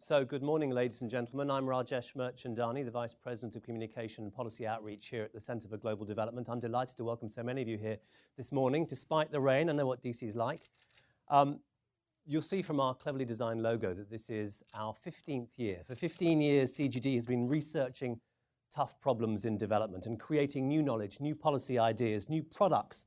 So good morning, ladies and gentlemen. I'm Rajesh Mirchandani, the Vice President of Communication and Policy Outreach here at the Centre for Global Development. I'm delighted to welcome so many of you here this morning, despite the rain. I know what DC is like. You'll see from our cleverly designed logo that this is our 15th year. For 15 years, CGD has been researching tough problems in development and creating new knowledge, new policy ideas, new products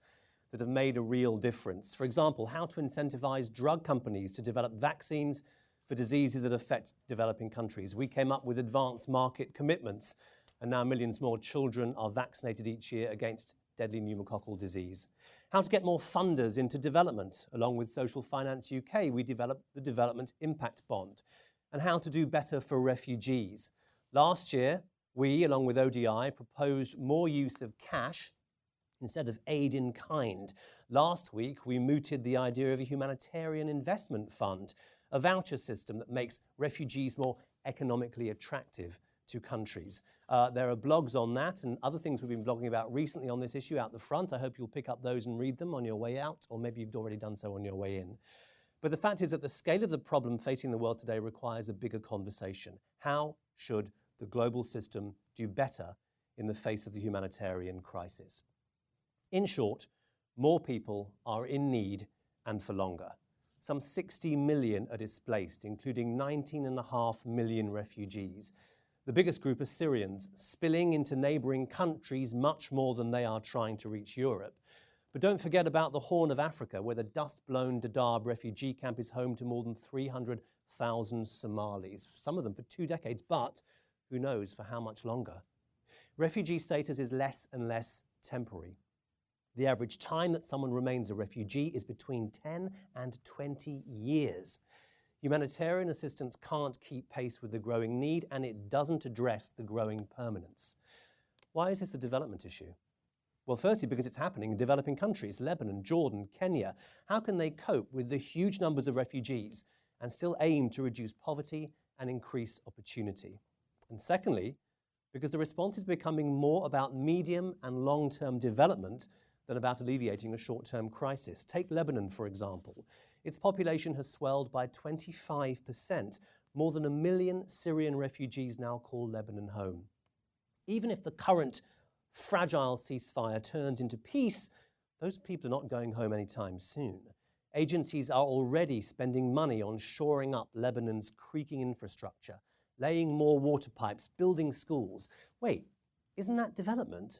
that have made a real difference. For example, how to incentivize drug companies to develop vaccines for diseases that affect developing countries. We came up with advanced market commitments, and now millions more children are vaccinated each year against deadly pneumococcal disease. How to get more funders into development. Along with Social Finance UK, we developed the Development Impact Bond. And how to do better for refugees. Last year, we, along with ODI, proposed more use of cash instead of aid in kind. Last week, we mooted the idea of a humanitarian investment fund, a voucher system that makes refugees more economically attractive to countries. There are blogs on that and other things we've been blogging about recently on this issue out the front. I hope you'll pick up those and read them on your way out, or maybe you've already done so on your way in. But the fact is that the scale of the problem facing the world today requires a bigger conversation. How should the global system do better in the face of the humanitarian crisis? In short, more people are in need and for longer. Some 60 million are displaced, including 19.5 million refugees. The biggest group are Syrians, spilling into neighbouring countries much more than they are trying to reach Europe. But don't forget about the Horn of Africa, where the dust-blown Dadaab refugee camp is home to more than 300,000 Somalis, some of them for 2 decades, but who knows for how much longer. Refugee status is less and less temporary. The average time that someone remains a refugee is between 10 and 20 years. Humanitarian assistance can't keep pace with the growing need, and it doesn't address the growing permanence. Why is this a development issue? Well, firstly, because it's happening in developing countries, Lebanon, Jordan, Kenya. How can they cope with the huge numbers of refugees and still aim to reduce poverty and increase opportunity? And secondly, because the response is becoming more about medium and long-term development than about alleviating a short-term crisis. Take Lebanon, for example. Its population has swelled by 25%. More than 1 million Syrian refugees now call Lebanon home. Even if the current fragile ceasefire turns into peace, those people are not going home anytime soon. Agencies are already spending money on shoring up Lebanon's creaking infrastructure, laying more water pipes, building schools. Wait, isn't that development?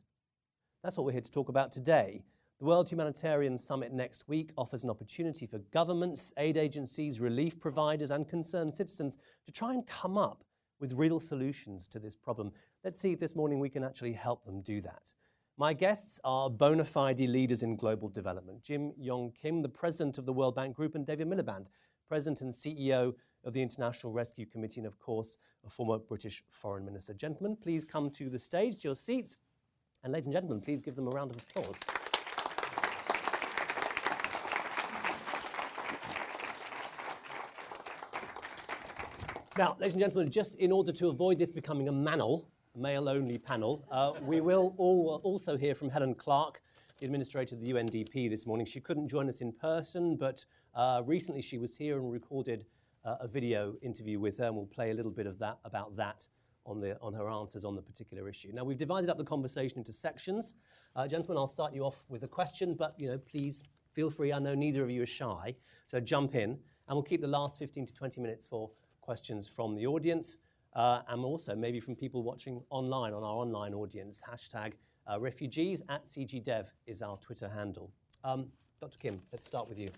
That's what we're here to talk about today. The World Humanitarian Summit next week offers an opportunity for governments, aid agencies, relief providers, and concerned citizens to try and come up with real solutions to this problem. Let's see if this morning we can actually help them do that. My guests are bona fide leaders in global development. Yong Kim, the president of the World Bank Group, and David Miliband, president and CEO of the International Rescue Committee, and of course, a former British foreign minister. Gentlemen, please come to the stage, to your seats. And ladies and gentlemen, please give them a round of applause. Now, ladies and gentlemen, just in order to avoid this becoming a male-only panel, we will also hear from Helen Clark, the administrator of the UNDP this morning. She couldn't join us in person, but recently she was here and recorded a video interview with her, and we'll play a little bit of that about that on her answers on the particular issue. Now, we've divided up the conversation into sections. Gentlemen, I'll start you off with a question, but please feel free. I know neither of you are shy, so jump in, and we'll keep the last 15 to 20 minutes for questions from the audience, and also maybe from people watching online on our online audience. Hashtag refugees at CGDev is our Twitter handle. Dr. Kim, let's start with you.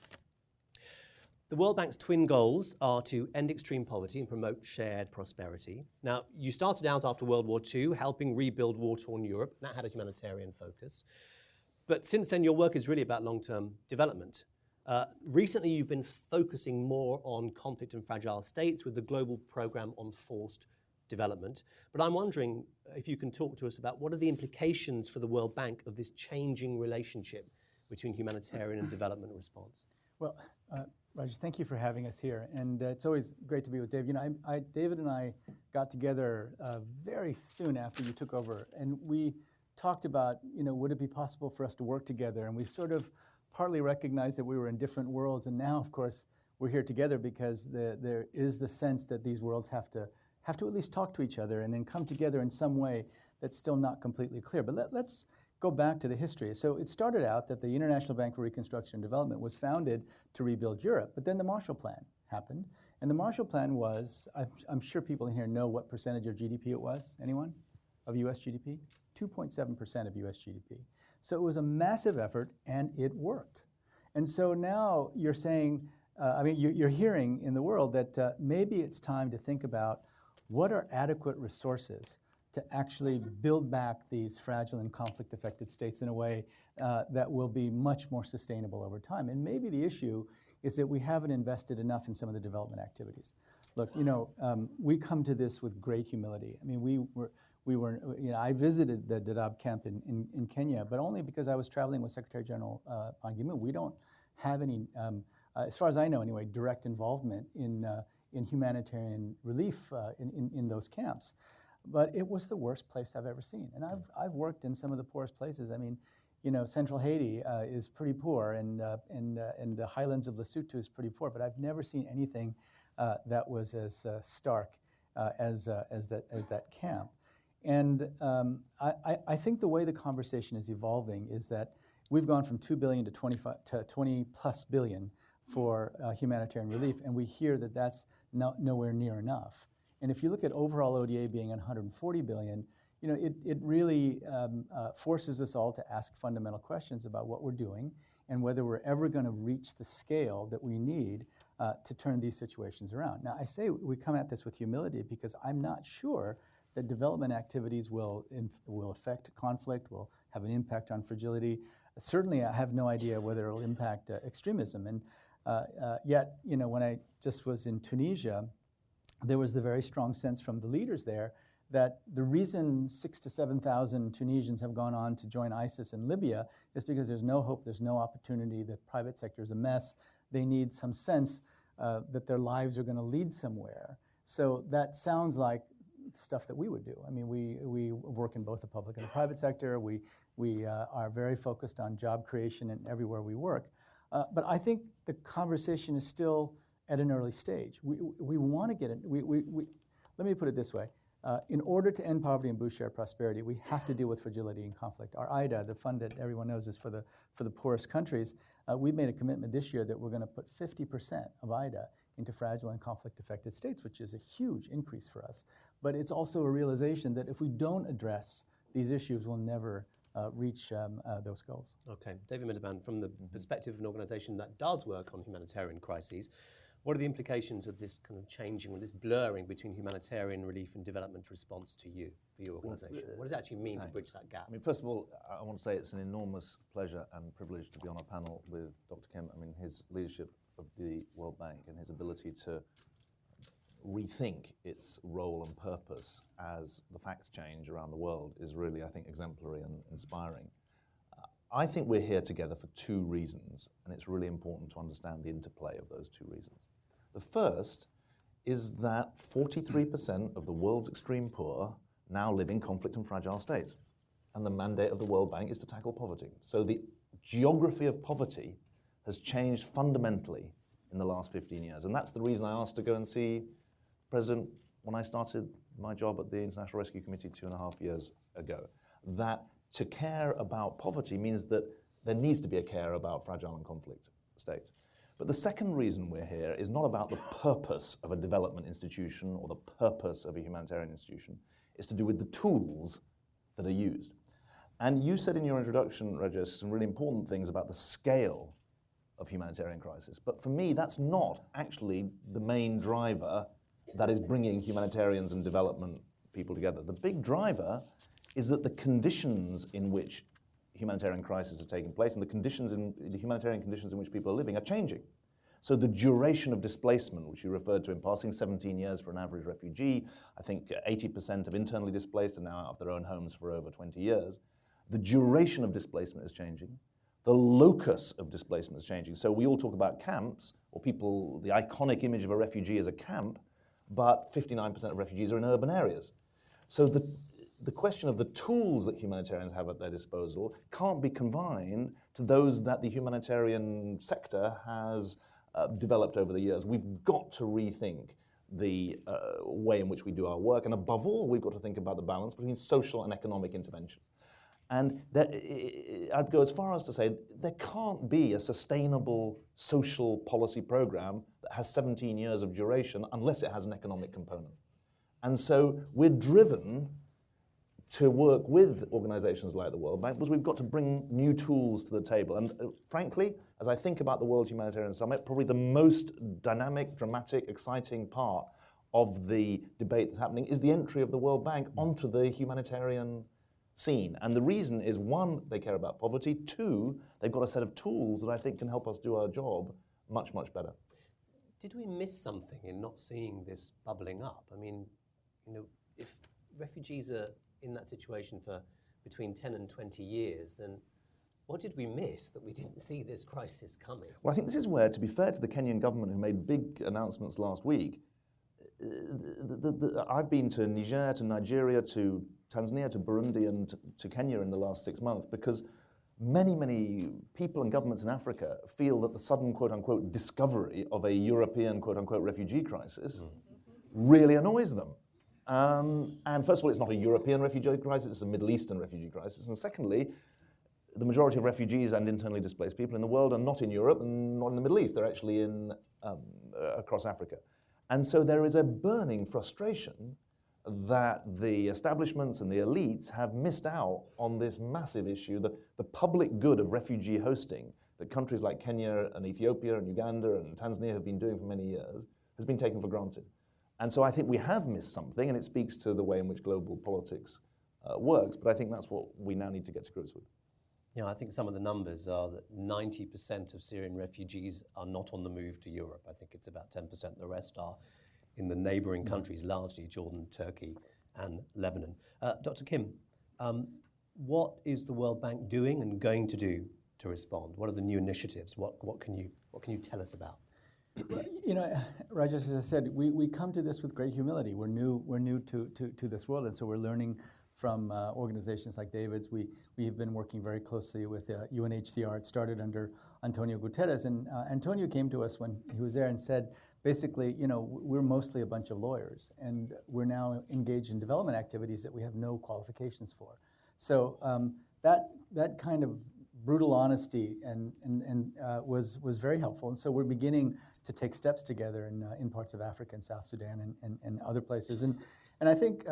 The World Bank's twin goals are to end extreme poverty and promote shared prosperity. Now, you started out after World War II helping rebuild war-torn Europe. That had a humanitarian focus. But since then, your work is really about long-term development. Recently, you've been focusing more on conflict and fragile states with the global program on forced development. But I'm wondering if you can talk to us about what are the implications for the World Bank of this changing relationship between humanitarian and development response? Well, Raj, thank you for having us here. And it's always great to be with Dave. David and I got together very soon after you took over, and we talked about, would it be possible for us to work together? And we sort of partly recognized that we were in different worlds. And now, of course, we're here together because there is the sense that these worlds have to at least talk to each other and then come together in some way that's still not completely clear. But let's go back to the history. So it started out that the International Bank for Reconstruction and Development was founded to rebuild Europe, but then the Marshall Plan happened. And the Marshall Plan was, I'm sure people in here know what percentage of GDP it was. Anyone? Of US GDP? 2.7% of US GDP. So it was a massive effort and it worked. And so now you're saying, you're hearing in the world that maybe it's time to think about what are adequate resources to actually build back these fragile and conflict-affected states in a way that will be much more sustainable over time. And maybe the issue is that we haven't invested enough in some of the development activities. Look, we come to this with great humility. I mean, I visited the Dadaab camp in Kenya, but only because I was traveling with Secretary General Ban Ki-moon. We don't have any, as far as I know anyway, direct involvement in humanitarian relief in those camps. But it was the worst place I've ever seen. And I've worked in some of the poorest places. I mean, Central Haiti is pretty poor, and the highlands of Lesotho is pretty poor. But I've never seen anything that was as stark as that camp. And I think the way the conversation is evolving is that we've gone from $2 billion to 20 plus billion for humanitarian relief, and we hear that that's nowhere near enough. And if you look at overall ODA being $140 billion, it really forces us all to ask fundamental questions about what we're doing and whether we're ever going to reach the scale that we need to turn these situations around. Now, I say we come at this with humility because I'm not sure that development activities will affect conflict, will have an impact on fragility. Certainly, I have no idea whether it will impact extremism. And yet, when I just was in Tunisia, there was the very strong sense from the leaders there that the reason 6,000 to 7,000 Tunisians have gone on to join ISIS in Libya is because there's no hope, there's no opportunity, the private sector is a mess. They need some sense that their lives are going to lead somewhere. So that sounds like stuff that we would do. I mean, we work in both the public and the private sector. We are very focused on job creation and everywhere we work. But I think the conversation is still at an early stage. We want to get it. Let me put it this way. In order to end poverty and boost shared prosperity, we have to deal with fragility and conflict. Our IDA, the fund that everyone knows is for the poorest countries, we've made a commitment this year that we're going to put 50% of IDA into fragile and conflict-affected states, which is a huge increase for us. But it's also a realization that if we don't address these issues, we'll never reach those goals. Okay, David Miliband, from the perspective of an organisation that does work on humanitarian crises, what are the implications of this kind of changing or this blurring between humanitarian relief and development response to you, for your organisation? What does it actually mean to bridge that gap? I mean, first of all, I want to say it's an enormous pleasure and privilege to be on a panel with Dr. Kim. I mean, his leadership of the World Bank and his ability to rethink its role and purpose as the facts change around the world is really, I think, exemplary and inspiring. I think we're here together for two reasons, and it's really important to understand the interplay of those two reasons. The first is that 43% of the world's extreme poor now live in conflict and fragile states, and the mandate of the World Bank is to tackle poverty. So the geography of poverty has changed fundamentally in the last 15 years, and that's the reason I asked to go and see the President when I started my job at the International Rescue Committee 2.5 years ago. That to care about poverty means that there needs to be a care about fragile and conflict states. But the second reason we're here is not about the purpose of a development institution or the purpose of a humanitarian institution. It's to do with the tools that are used. And you said in your introduction, Rajesh, some really important things about the scale of humanitarian crisis. But for me, that's not actually the main driver that is bringing humanitarians and development people together. The big driver is that the conditions in which humanitarian crises are taking place and the humanitarian conditions in which people are living are changing. So the duration of displacement, which you referred to in passing, 17 years for an average refugee, I think 80% of internally displaced are now out of their own homes for over 20 years. The duration of displacement is changing. The locus of displacement is changing. So we all talk about camps, or people, the iconic image of a refugee as a camp, but 59% of refugees are in urban areas. So the question of the tools that humanitarians have at their disposal can't be confined to those that the humanitarian sector has developed over the years. We've got to rethink the way in which we do our work, and above all, we've got to think about the balance between social and economic intervention. And I'd go as far as to say there can't be a sustainable social policy program that has 17 years of duration unless it has an economic component. And so we're driven to work with organizations like the World Bank because we've got to bring new tools to the table. And frankly, as I think about the World Humanitarian Summit, probably the most dynamic, dramatic, exciting part of the debate that's happening is the entry of the World Bank onto the humanitarian scene. And the reason is, one, they care about poverty. Two, they've got a set of tools that I think can help us do our job much, much better. Did we miss something in not seeing this bubbling up? I mean, if refugees are in that situation for between 10 and 20 years, then what did we miss that we didn't see this crisis coming? Well, I think this is where, to be fair to the Kenyan government, who made big announcements last week, I've been to Niger, to Nigeria, to Tanzania, to Burundi, and to Kenya in the last 6 months, because many, many people and governments in Africa feel that the sudden, quote-unquote, discovery of a European, quote-unquote, refugee crisis really annoys them. And first of all, it's not a European refugee crisis, it's a Middle Eastern refugee crisis. And secondly, the majority of refugees and internally displaced people in the world are not in Europe and not in the Middle East. They're actually in across Africa. And so there is a burning frustration that the establishments and the elites have missed out on this massive issue, the public good of refugee hosting that countries like Kenya and Ethiopia and Uganda and Tanzania have been doing for many years has been taken for granted. And so I think we have missed something, and it speaks to the way in which global politics works, but I think that's what we now need to get to grips with. Yeah, I think some of the numbers are that 90% of Syrian refugees are not on the move to Europe. I think it's about 10%. The rest are in the neighboring countries, largely Jordan, Turkey, and Lebanon. Dr. Kim, what is the World Bank doing and going to do to respond? What are the new initiatives? What can you tell us about? Rajesh, as I said, we come to this with great humility. We're new to this world, and so we're learning from organizations like David's. We have been working very closely with UNHCR. It started under Antonio Guterres, and Antonio came to us when he was there and said, basically, we're mostly a bunch of lawyers, and we're now engaged in development activities that we have no qualifications for. So that kind of brutal honesty and was very helpful. And so we're beginning to take steps together in parts of Africa and South Sudan and other places. And I think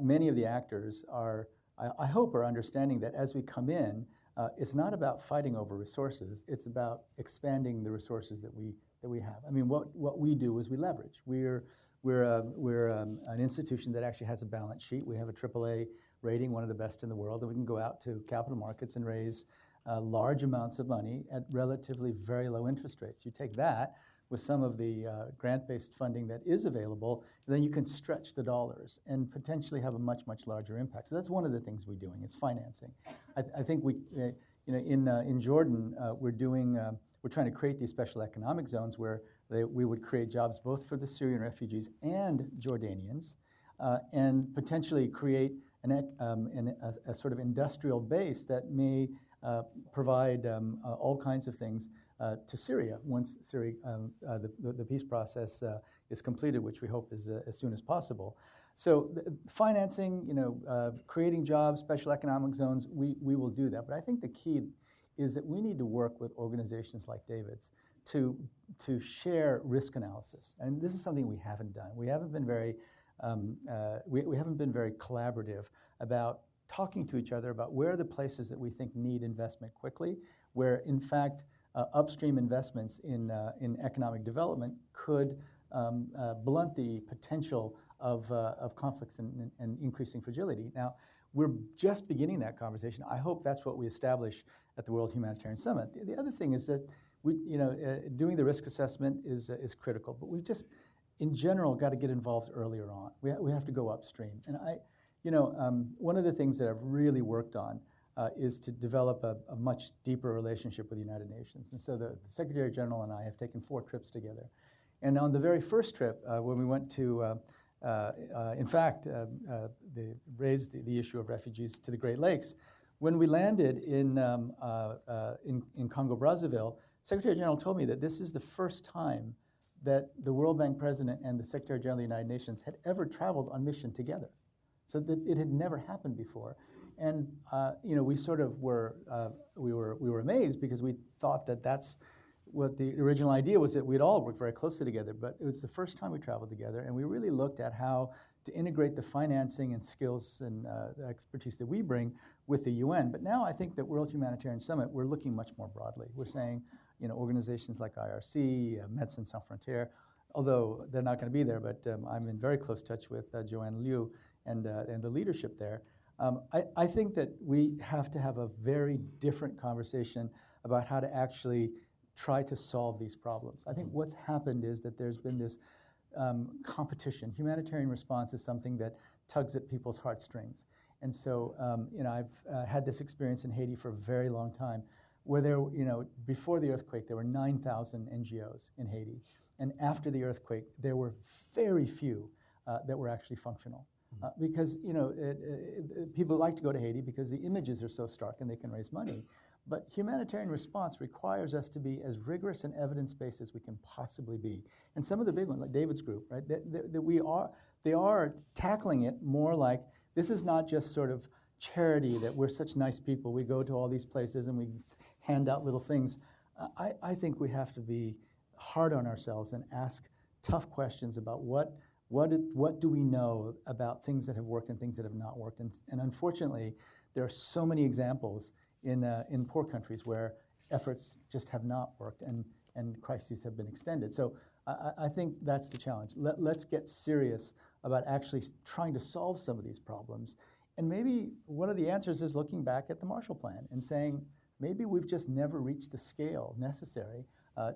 many of the actors I hope are understanding that as we come in, it's not about fighting over resources. It's about expanding the resources that we have. I mean, what we do is we leverage. We're an institution that actually has a balance sheet. We have a AAA rating, one of the best in the world, and we can go out to capital markets and raise large amounts of money at relatively very low interest rates. You take that with some of the grant-based funding that is available, then you can stretch the dollars and potentially have a much, much larger impact. So that's one of the things we're doing, is financing. I think in Jordan, we're trying to create these special economic zones where we would create jobs both for the Syrian refugees and Jordanians, and potentially create a sort of industrial base that may provide all kinds of things to Syria once the peace process is completed, which we hope is as soon as possible. So financing, creating jobs, special economic zones, we will do that. But I think the key is that we need to work with organizations like David's to share risk analysis. And this is something we haven't done. We haven't been very we haven't been very collaborative about talking to each other about where are the places that we think need investment quickly, where in fact upstream investments in economic development could blunt the potential of conflicts and increasing fragility. Now, we're just beginning that conversation. I hope that's what we establish at the World Humanitarian Summit. The other thing is that doing the risk assessment is critical, but we just, in general, got to get involved earlier on. We have to go upstream. And one of the things that I've really worked on is to develop a much deeper relationship with the United Nations. And so the Secretary General and I have taken 4 trips together. And on the very first trip, when we went to, they raised the issue of refugees to the Great Lakes. When we landed in Congo-Brazzaville, Secretary General told me that this is the first time that the World Bank president and the Secretary General of the United Nations had ever traveled on mission together. So that it had never happened before. And we sort of were amazed because we thought that that's what the original idea was, that we'd all work very closely together. But it was the first time we traveled together, and we really looked at how to integrate the financing and skills and the expertise that we bring with the UN. But now I think that World Humanitarian Summit, we're looking much more broadly. We're saying, organizations like IRC, Médecins Sans Frontières, although they're not going to be there, but I'm in very close touch with Joanne Liu and the leadership there. I think that we have to have a very different conversation about how to actually try to solve these problems. I think what's happened is that there's been this competition. Humanitarian response is something that tugs at people's heartstrings. And so, I've had this experience in Haiti for a very long time, where before the earthquake, there were 9,000 NGOs in Haiti. And after the earthquake, there were very few that were actually functional. Because people like to go to Haiti because the images are so stark and they can raise money. But humanitarian response requires us to be as rigorous and evidence-based as we can possibly be. And some of the big ones, like David's group, right? They are tackling it more like, this is not just sort of charity that we're such nice people, we go to all these places and we hand out little things. I think we have to be hard on ourselves and ask tough questions about what do we know about things that have worked and things that have not worked. And unfortunately, there are so many examples in poor countries where efforts just have not worked and crises have been extended. So I think that's the challenge. Let's get serious about actually trying to solve some of these problems. And maybe one of the answers is looking back at the Marshall Plan and saying, maybe we've just never reached the scale necessary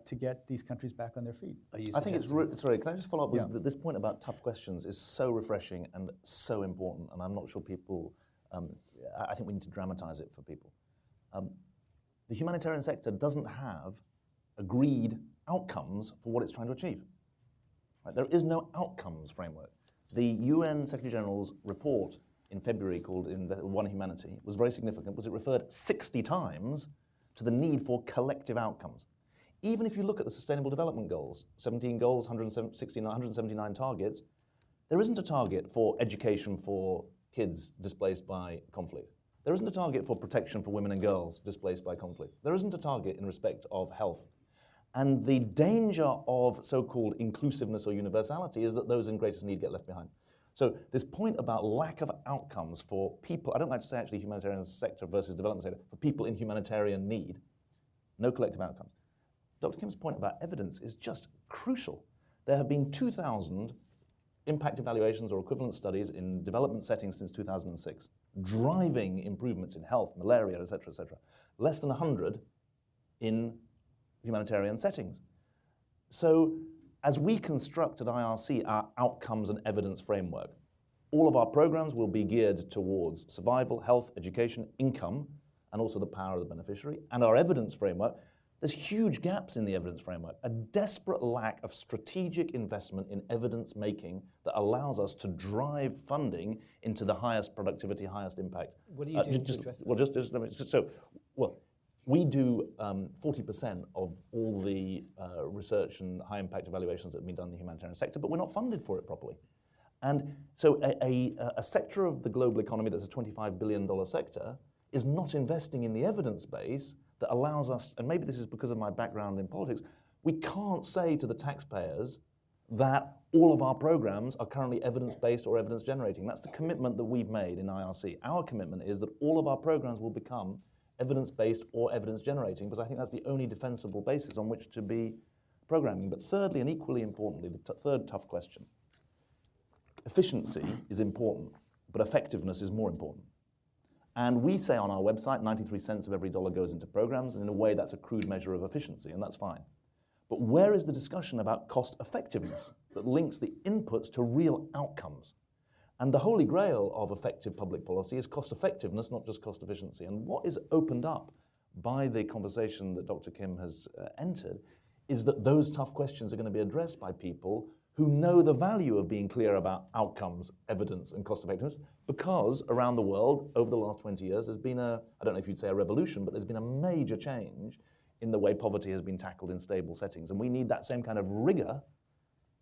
to get these countries back on their feet. I think sorry, can I just follow up with this point about tough questions is so refreshing and so important, and I'm not sure people, I think we need to dramatize it for people. The humanitarian sector doesn't have agreed outcomes for what it's trying to achieve. Right? There is no outcomes framework. The UN Secretary General's report in February called One Humanity was very significant because it referred 60 times to the need for collective outcomes. Even if you look at the Sustainable Development Goals, 17 goals, 179 targets, there isn't a target for education for kids displaced by conflict. There isn't a target for protection for women and girls displaced by conflict. There isn't a target in respect of health. And the danger of so-called inclusiveness or universality is that those in greatest need get left behind. So this point about lack of outcomes for people, I don't like to say actually humanitarian sector versus development sector, for people in humanitarian need, no collective outcomes. Dr. Kim's point about evidence is just crucial. There have been 2,000 impact evaluations or equivalent studies in development settings since 2006, driving improvements in health, malaria, et cetera, less than 100 in humanitarian settings. So as we construct at IRC our outcomes and evidence framework, all of our programs will be geared towards survival, health, education, income, and also the power of the beneficiary. And our evidence framework, there's huge gaps in the evidence framework, a desperate lack of strategic investment in evidence making that allows us to drive funding into the highest productivity, highest impact. What are you doing to address that? We do 40% of all the research and high impact evaluations that have been done in the humanitarian sector, but we're not funded for it properly. And so a sector of the global economy that's a $25 billion sector is not investing in the evidence base that allows us, and maybe this is because of my background in politics, we can't say to the taxpayers that all of our programs are currently evidence-based or evidence-generating. That's the commitment that we've made in IRC. Our commitment is that all of our programs will become evidence-based or evidence-generating, because I think that's the only defensible basis on which to be programming. But thirdly, and equally importantly, the third tough question, efficiency is important, but effectiveness is more important. And we say on our website, 93 cents of every dollar goes into programs, and in a way that's a crude measure of efficiency, and that's fine. But where is the discussion about cost effectiveness that links the inputs to real outcomes? And the holy grail of effective public policy is cost effectiveness, not just cost efficiency. And what is opened up by the conversation that Dr. Kim has entered is that those tough questions are going to be addressed by people who know the value of being clear about outcomes, evidence, and cost effectiveness, because around the world, over the last 20 years, there's been I don't know if you'd say a revolution, but there's been a major change in the way poverty has been tackled in stable settings. And we need that same kind of rigor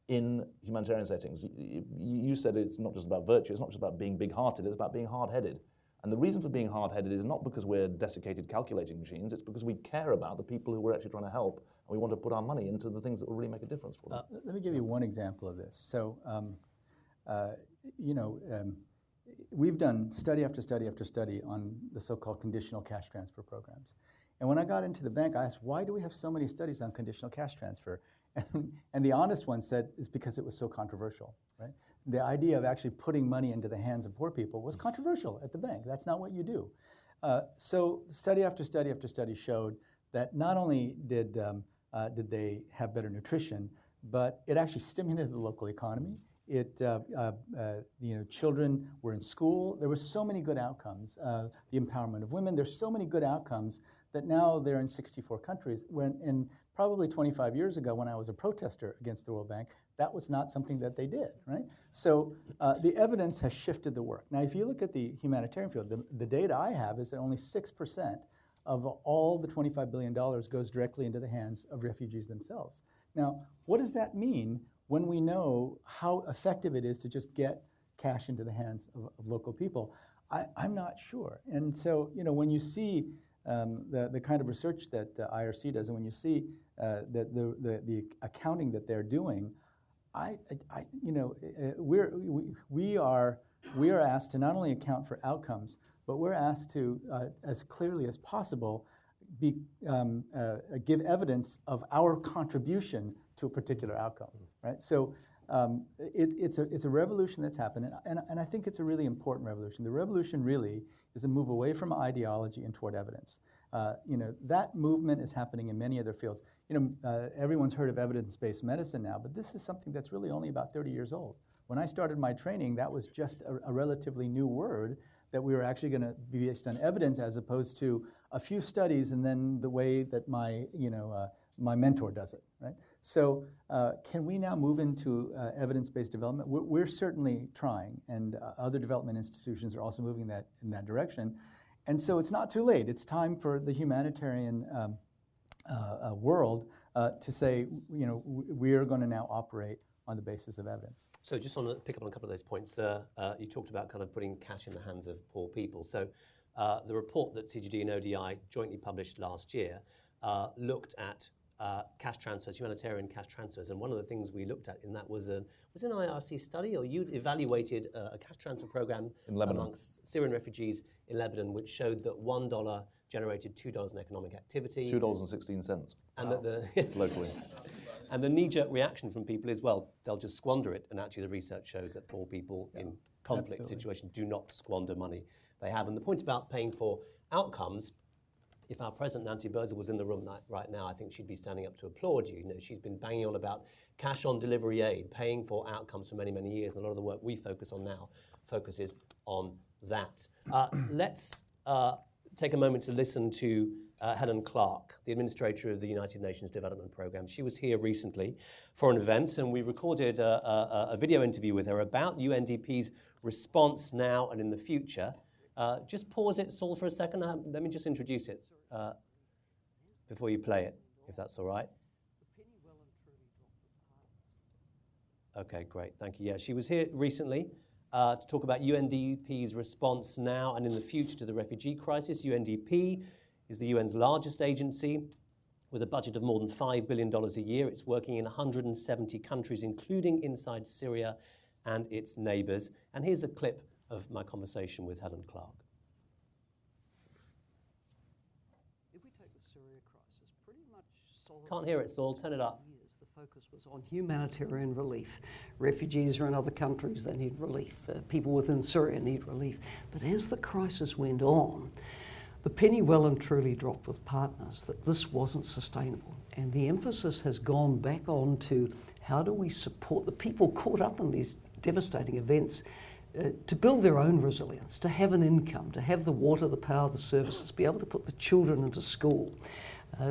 in humanitarian settings. You said it's not just about virtue, it's not just about being big-hearted, it's about being hard-headed. And the reason for being hard-headed is not because we're desiccated calculating machines, it's because we care about the people who we're actually trying to help, and we want to put our money into the things that will really make a difference for them. Let me give you one example of this. So, we've done study after study after study on the so-called conditional cash transfer programs. And when I got into the bank, I asked, why do we have so many studies on conditional cash transfer? And the honest one said, it's because it was so controversial, right? The idea of actually putting money into the hands of poor people was controversial at the bank. That's not what you do. So study after study after study showed that not only did they have better nutrition, but it actually stimulated the local economy. Children were in school. There were so many good outcomes. The empowerment of women. There's so many good outcomes that now they're in 64 countries. And probably 25 years ago, when I was a protester against the World Bank, that was not something that they did, right? So the evidence has shifted the work. Now, if you look at the humanitarian field, the data I have is that only 6% of all the $25 billion goes directly into the hands of refugees themselves. Now, what does that mean when we know how effective it is to just get cash into the hands of local people? I'm not sure. And so, when you see the kind of research that IRC does, and when you see the accounting that they're doing, we are asked to not only account for outcomes, but we're asked to, as clearly as possible, give evidence of our contribution to a particular outcome, right? So it's a revolution that's happened, and I think it's a really important revolution. The revolution really is a move away from ideology and toward evidence. That movement is happening in many other fields. Everyone's heard of evidence-based medicine now, but this is something that's really only about 30 years old. When I started my training, that was just a relatively new word, that we were actually going to be based on evidence as opposed to a few studies and then the way that my mentor does it, right? So can we now move into evidence-based development? We're certainly trying, and other development institutions are also moving in that direction. And so it's not too late. It's time for the humanitarian world to say, we are going to now operate on the basis of evidence. So just want to pick up on a couple of those points. You talked about kind of putting cash in the hands of poor people. So the report that CGD and ODI jointly published last year looked at cash transfers, humanitarian cash transfers, and one of the things we looked at in that was an IRC study, or you evaluated a cash transfer program in Lebanon amongst Syrian refugees in Lebanon, which showed that $1 generated $2 in economic activity. $2.16. And wow. that locally. And the knee-jerk reaction from people is, well, they'll just squander it. And actually the research shows that poor people in conflict situations do not squander money they have. And the point about paying for outcomes, if our President Nancy Birdsall was in the room right now, I think she'd be standing up to applaud you. She's been banging on about cash on delivery aid, paying for outcomes for many, many years. And a lot of the work we focus on now focuses on that. Let's take a moment to listen to Helen Clark, the administrator of the United Nations Development Programme. She was here recently for an event, and we recorded a video interview with her about UNDP's response now and in the future. Just pause it, Saul, for a second. Let me just introduce it before you play it, if that's all right. Okay, great, thank you. Yeah, she was here recently to talk about UNDP's response now and in the future to the refugee crisis. UNDP is the UN's largest agency with a budget of more than $5 billion a year. It's working in 170 countries, including inside Syria and its neighbours. And here's a clip of my conversation with Helen Clark. If we take the Syria crisis, pretty much solid. Can't hear it, Saul. Turn it up. The focus was on humanitarian relief. Refugees are in other countries, they need relief. People within Syria need relief. But as the crisis went on, the penny well and truly dropped with partners that this wasn't sustainable. And the emphasis has gone back on to how do we support the people caught up in these devastating events to build their own resilience, to have an income, to have the water, the power, the services, be able to put the children into school.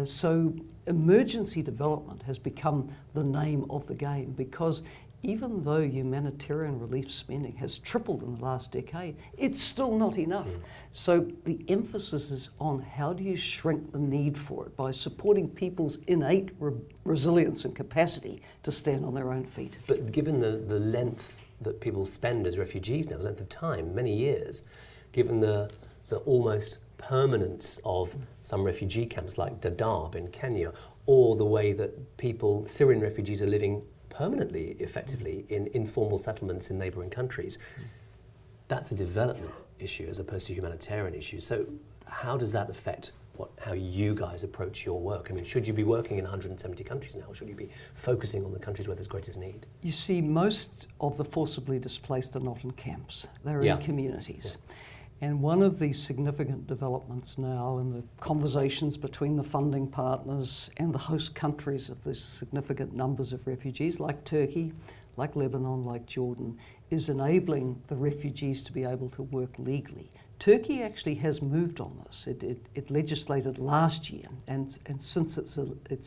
So emergency development has become the name of the game, because even though humanitarian relief spending has tripled in the last decade, it's still not enough. So the emphasis is on how do you shrink the need for it by supporting people's innate resilience and capacity to stand on their own feet. But given the length that people spend as refugees now, the length of time, many years, given the almost permanence of some refugee camps like Dadaab in Kenya, or the way that Syrian refugees are living permanently, effectively, in informal settlements in neighbouring countries, that's a development issue as opposed to a humanitarian issue. So how does that affect how you guys approach your work? I mean, should you be working in 170 countries now, or should you be focusing on the countries where there's greatest need? You see, most of the forcibly displaced are not in camps. They're in communities. Yeah. And one of the significant developments now in the conversations between the funding partners and the host countries of these significant numbers of refugees, like Turkey, like Lebanon, like Jordan, is enabling the refugees to be able to work legally. Turkey actually has moved on this. It legislated last year, and since its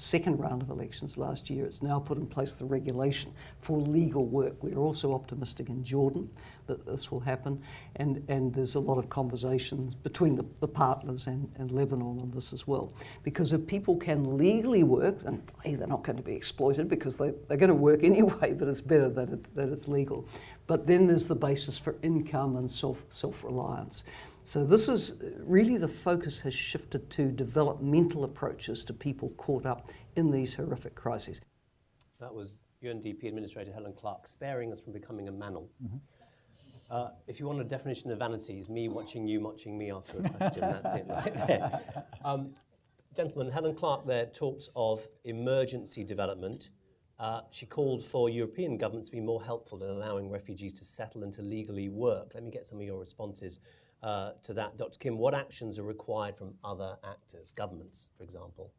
second round of elections last year, it's now put in place the regulation for legal work. We're also optimistic in Jordan that this will happen, and there's a lot of conversations between the partners and Lebanon on this as well. Because if people can legally work, and they're not going to be exploited because they're going to work anyway, but it's better that it's legal. But then there's the basis for income and self-reliance. So this is really, the focus has shifted to developmental approaches to people caught up in these horrific crises. That was UNDP Administrator Helen Clark sparing us from becoming a manel. If you want a definition of vanity, it's me watching you watching me ask you a question. That's it right there. Gentlemen, Helen Clark there talked of emergency development. She called for European governments to be more helpful in allowing refugees to settle and to legally work. Let me get some of your responses to that. Dr. Kim, what actions are required from other actors, governments, for example?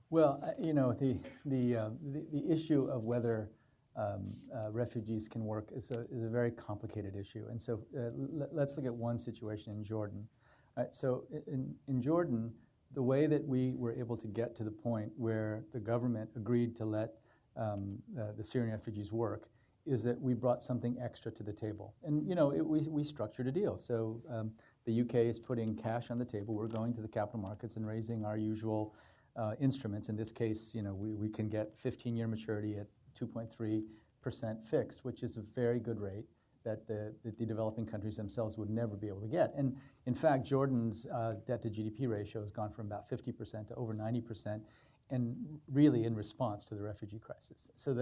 Well, the issue of whether refugees can work is a very complicated issue. And so let's look at one situation in Jordan. So in Jordan, the way that we were able to get to the point where the government agreed to let the Syrian refugees work is that we brought something extra to the table. And we structured a deal. So the UK is putting cash on the table. We're going to the capital markets and raising our usual instruments. In this case, we can get 15-year maturity at 2.3% fixed, which is a very good rate that the developing countries themselves would never be able to get. And in fact, Jordan's debt to GDP ratio has gone from about 50% to over 90%, and really in response to the refugee crisis. So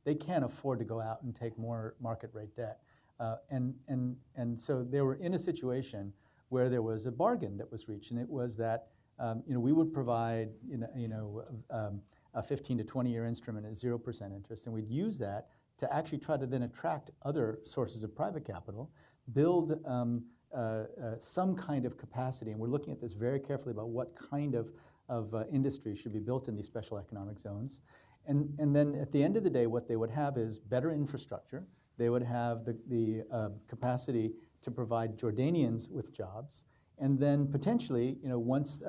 they can't afford to go out and take more market rate debt. And so they were in a situation where there was a bargain that was reached, and it was that we would provide a 15 to 20-year instrument at 0% interest, and we'd use that to actually try to then attract other sources of private capital, build some kind of capacity, and we're looking at this very carefully about what kind of industry should be built in these special economic zones. And then at the end of the day, what they would have is better infrastructure. They would have the capacity to provide Jordanians with jobs, and then potentially, once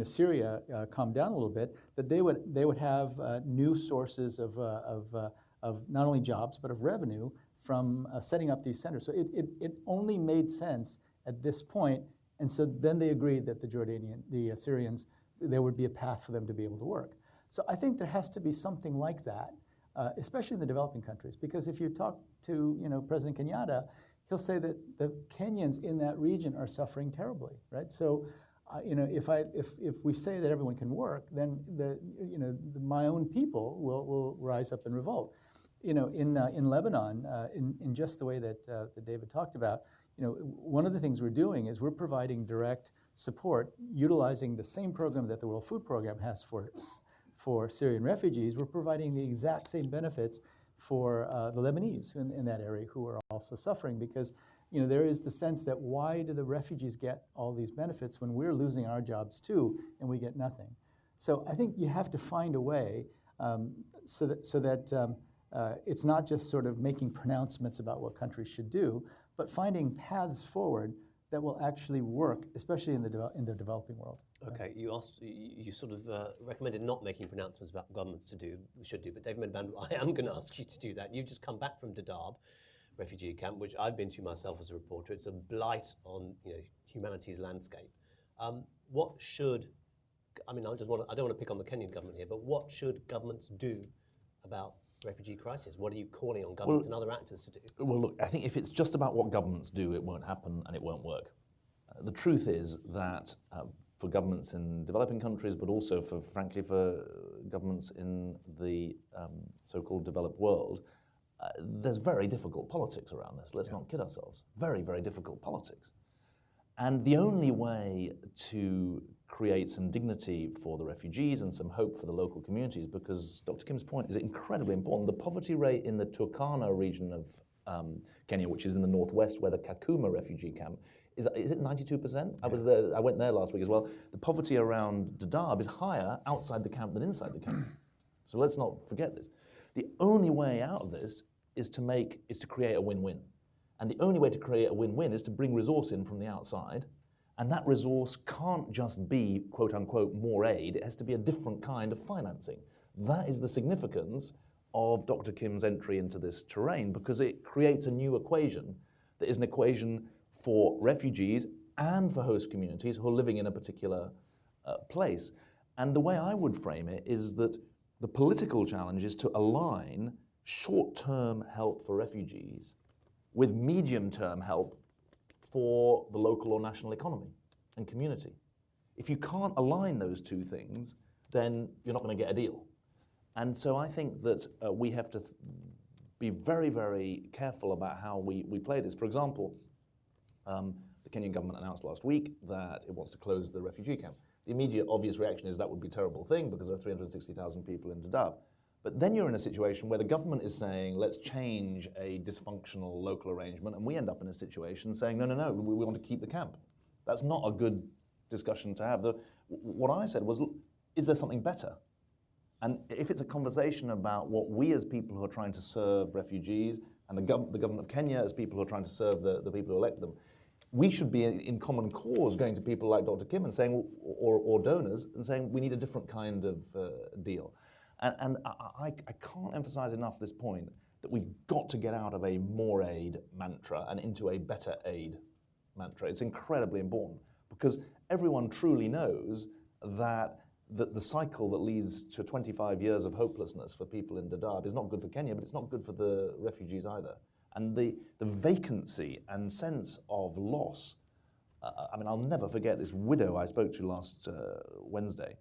Syria calmed down a little bit, that they would have new sources of not only jobs but of revenue from setting up these centers. So it only made sense at this point, and so then they agreed that the Syrians, there would be a path for them to be able to work. So I think there has to be something like that, especially in the developing countries, because if you talk to President Kenyatta, he'll say that the Kenyans in that region are suffering terribly, right? So. If we say that everyone can work, then my own people will rise up and revolt. In Lebanon, in just the way that David talked about, one of the things we're doing is we're providing direct support, utilizing the same program that the World Food Program has for Syrian refugees. We're providing the exact same benefits for the Lebanese in that area who are also suffering, because there is the sense that why do the refugees get all these benefits when we're losing our jobs too and we get nothing? So I think you have to find a way so that it's not just sort of making pronouncements about what countries should do, but finding paths forward that will actually work, especially in the developing world. Okay, you sort of recommended not making pronouncements about governments should do, but David Miliband, I am going to ask you to do that. You've just come back from Dadaab refugee camp, which I've been to myself as a reporter. It's a blight on humanity's landscape. I don't want to pick on the Kenyan government here, but what should governments do about refugee crisis? What are you calling on governments and other actors to do? Well, look, I think if it's just about what governments do, it won't happen and it won't work. The truth is that for governments in developing countries, but also frankly for governments in the so-called developed world, there's very difficult politics around this. Let's not kid ourselves. Very, very difficult politics. And the only way to create some dignity for the refugees and some hope for the local communities, because Dr. Kim's point is incredibly important. The poverty rate in the Turkana region of Kenya, which is in the northwest where the Kakuma refugee camp is it 92%? I went there last week as well. The poverty around Dadaab is higher outside the camp than inside the camp. So let's not forget this. The only way out of this is to create a win-win. And the only way to create a win-win is to bring resource in from the outside. And that resource can't just be, quote unquote, more aid. It has to be a different kind of financing. That is the significance of Dr. Kim's entry into this terrain, because it creates a new equation that is an equation for refugees and for host communities who are living in a particular place. And the way I would frame it is that the political challenge is to align short-term help for refugees with medium-term help for the local or national economy and community. If you can't align those two things, then you're not going to get a deal. And so I think that we have to be very, very careful about how we play this. For example, the Kenyan government announced last week that it wants to close the refugee camp. The immediate obvious reaction is that would be a terrible thing because there are 360,000 people in Dadaab. But then you're in a situation where the government is saying, let's change a dysfunctional local arrangement, and we end up in a situation saying, no, we want to keep the camp. That's not a good discussion to have. What I said was, is there something better? And if it's a conversation about what we as people who are trying to serve refugees and the government of Kenya as people who are trying to serve the people who elect them, we should be in common cause going to people like Dr. Kim and saying, or donors, and saying we need a different kind of deal. And I can't emphasize enough this point that we've got to get out of a more aid mantra and into a better aid mantra. It's incredibly important because everyone truly knows that the cycle that leads to 25 years of hopelessness for people in Dadaab is not good for Kenya, but it's not good for the refugees either. And the vacancy and sense of loss, I'll never forget this widow I spoke to last Wednesday.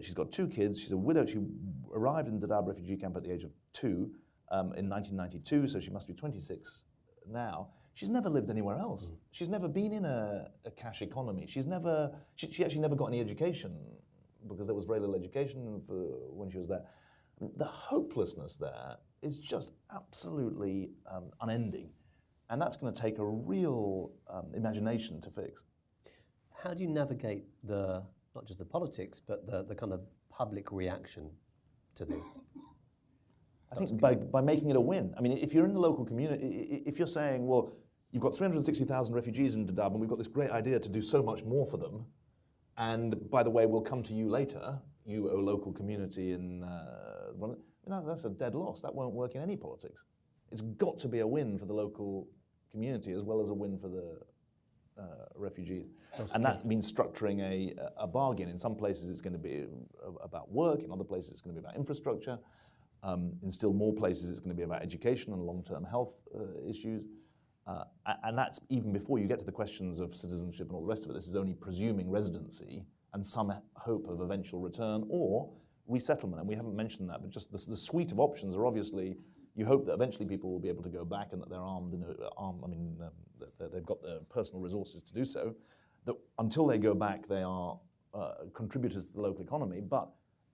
She's got 2 kids, she's a widow, she arrived in Dadaab refugee camp at the age of 2 in 1992, so she must be 26 now. She's never lived anywhere else. She's never been in a cash economy. She actually never got any education because there was very little education when she was there. The hopelessness there is just absolutely unending. And that's going to take a real imagination to fix. How do you navigate not just the politics, but the kind of public reaction to this? I think by making it a win. I mean, if you're in the local community, if you're saying, well, you've got 360,000 refugees in Dadaab and we've got this great idea to do so much more for them, and by the way, we'll come to you later, you, a local community in, that's a dead loss. That won't work in any politics. It's got to be a win for the local community as well as a win for the refugees. And that means structuring a bargain. In some places it's going to be about work, in other places it's going to be about infrastructure, in still more places it's going to be about education and long-term health issues. And that's even before you get to the questions of citizenship and all the rest of it. This is only presuming residency and some hope of eventual return or resettlement. And we haven't mentioned that, but just the suite of options are obviously, you hope that eventually people will be able to go back and that they're armed, that they've got the personal resources to do so. That until they go back, they are contributors to the local economy. But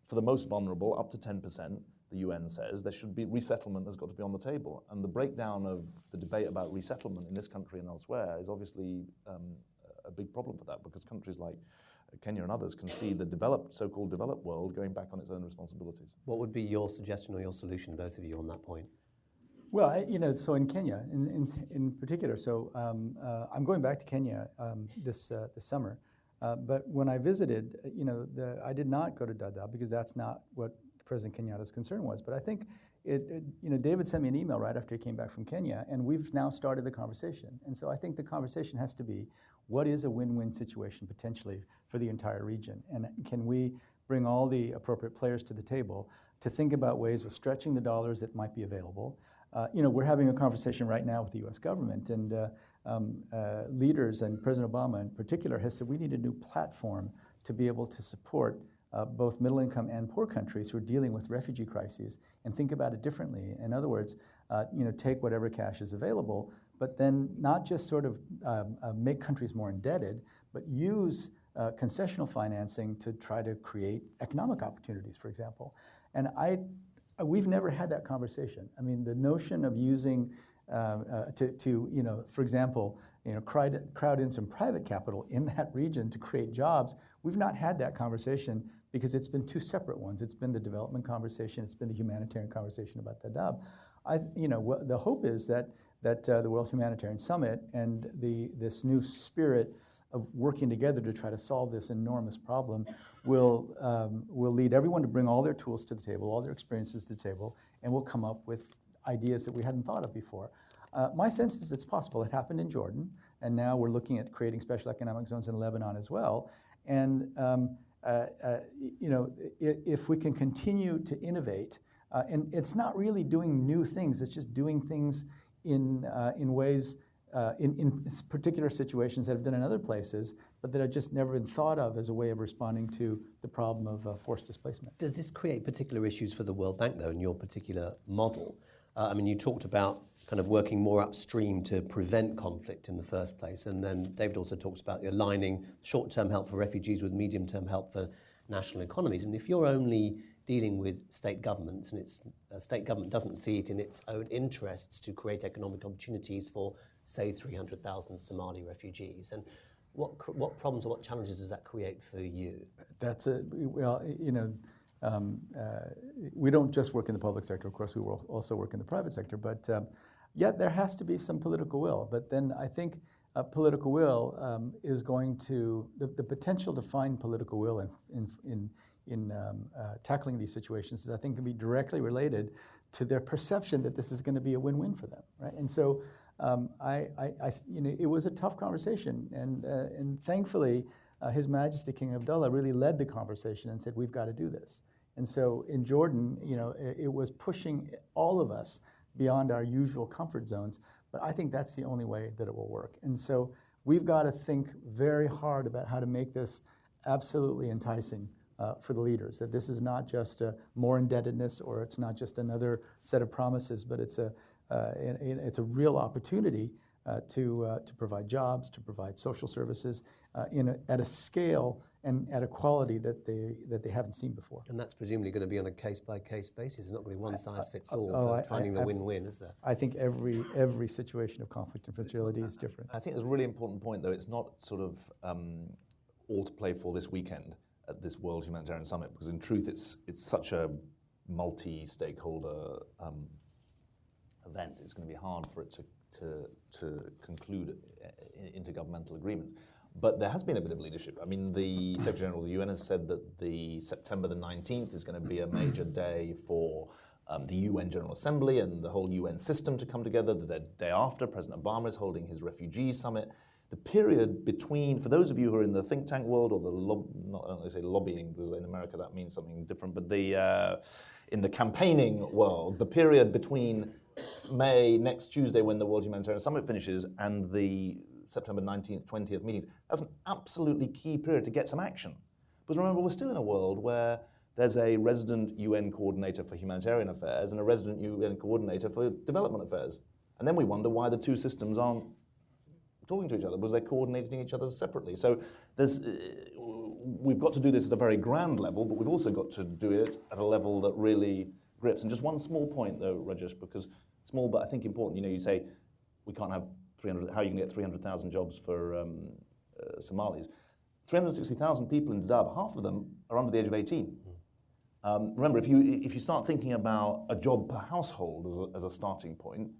for the most vulnerable, up to 10%, the UN says, there should be resettlement has got to be on the table. And the breakdown of the debate about resettlement in this country and elsewhere is obviously a big problem for that, because countries like Kenya and others can see the so-called developed world going back on its own responsibilities. What would be your suggestion or your solution, both of you, on that point? Well, so in Kenya, in particular, so I'm going back to Kenya this summer. But when I visited, I did not go to Dadaab because that's not what President Kenyatta's concern was. But I think David sent me an email right after he came back from Kenya, and we've now started the conversation. And so I think the conversation has to be, what is a win-win situation potentially for the entire region? And can we bring all the appropriate players to the table to think about ways of stretching the dollars that might be available? We're having a conversation right now with the U.S. government, and leaders, and President Obama in particular, has said we need a new platform to be able to support both middle-income and poor countries who are dealing with refugee crises, and think about it differently. In other words, take whatever cash is available, but then not just sort of make countries more indebted, but use concessional financing to try to create economic opportunities, for example. And we've never had that conversation. I mean, the notion of using for example, crowd in some private capital in that region to create jobs, we've not had that conversation because it's been two separate ones. It's been the development conversation, it's been the humanitarian conversation about Dadaab. The hope is that the World Humanitarian Summit and this new spirit of working together to try to solve this enormous problem will lead everyone to bring all their tools to the table, all their experiences to the table, and we'll come up with ideas that we hadn't thought of before. My sense is it's possible. It happened in Jordan, and now we're looking at creating special economic zones in Lebanon as well. And if we can continue to innovate, and it's not really doing new things, it's just doing things in ways, in particular situations that have been done in other places, but that have just never been thought of as a way of responding to the problem of forced displacement. Does this create particular issues for the World Bank, though, in your particular model? You talked about kind of working more upstream to prevent conflict in the first place, and then David also talks about aligning short-term help for refugees with medium-term help for national economies. And if you're only dealing with state governments, and state government doesn't see it in its own interests to create economic opportunities for, say, 300,000 Somali refugees, and what problems or what challenges does that create for you? We don't just work in the public sector. Of course, we will also work in the private sector. But yet there has to be some political will. But then I think political will is going to, the potential to find political will in tackling these situations is, I think, going to be directly related to their perception that this is going to be a win-win for them, right? And so it was a tough conversation, and thankfully, His Majesty King Abdullah really led the conversation and said, we've got to do this. And so in Jordan, it was pushing all of us beyond our usual comfort zones, but I think that's the only way that it will work. And so we've got to think very hard about how to make this absolutely enticing for the leaders, that this is not just more indebtedness, or it's not just another set of promises, but it's a real opportunity to provide jobs, to provide social services at a scale and at a quality that they haven't seen before. And that's presumably going to be on a case-by-case basis. It's not going to be one size fits all for finding the win-win, is there? I think every situation of conflict and fragility is different. I think there's a really important point, though. It's not sort of all to play for this weekend at this World Humanitarian Summit, because in truth it's such a multi-stakeholder event. It's going to be hard for it to conclude intergovernmental agreements. But there has been a bit of leadership. I mean, the Secretary General of the UN has said that the September the 19th is going to be a major day for the UN General Assembly and the whole UN system to come together. The day after, President Obama is holding his refugee summit. The period between, for those of you who are in the think tank world, or not only say lobbying, because in America that means something different, but in the campaigning worlds, the period between May, next Tuesday, when the World Humanitarian Summit finishes, and the September 19th, 20th meetings, that's an absolutely key period to get some action. But remember, we're still in a world where there's a resident UN coordinator for humanitarian affairs and a resident UN coordinator for development affairs. And then we wonder why the two systems aren't talking to each other, because they're coordinating each other separately. So we've got to do this at a very grand level, but we've also got to do it at a level that really grips. And just one small point, though, Rajesh, because small but I think important. You say we can't have 300. How are you going to get 300,000 jobs for Somalis? 360,000 people in Dadaab. Half of them are under the age of 18. Remember, if you start thinking about a job per household as a starting point,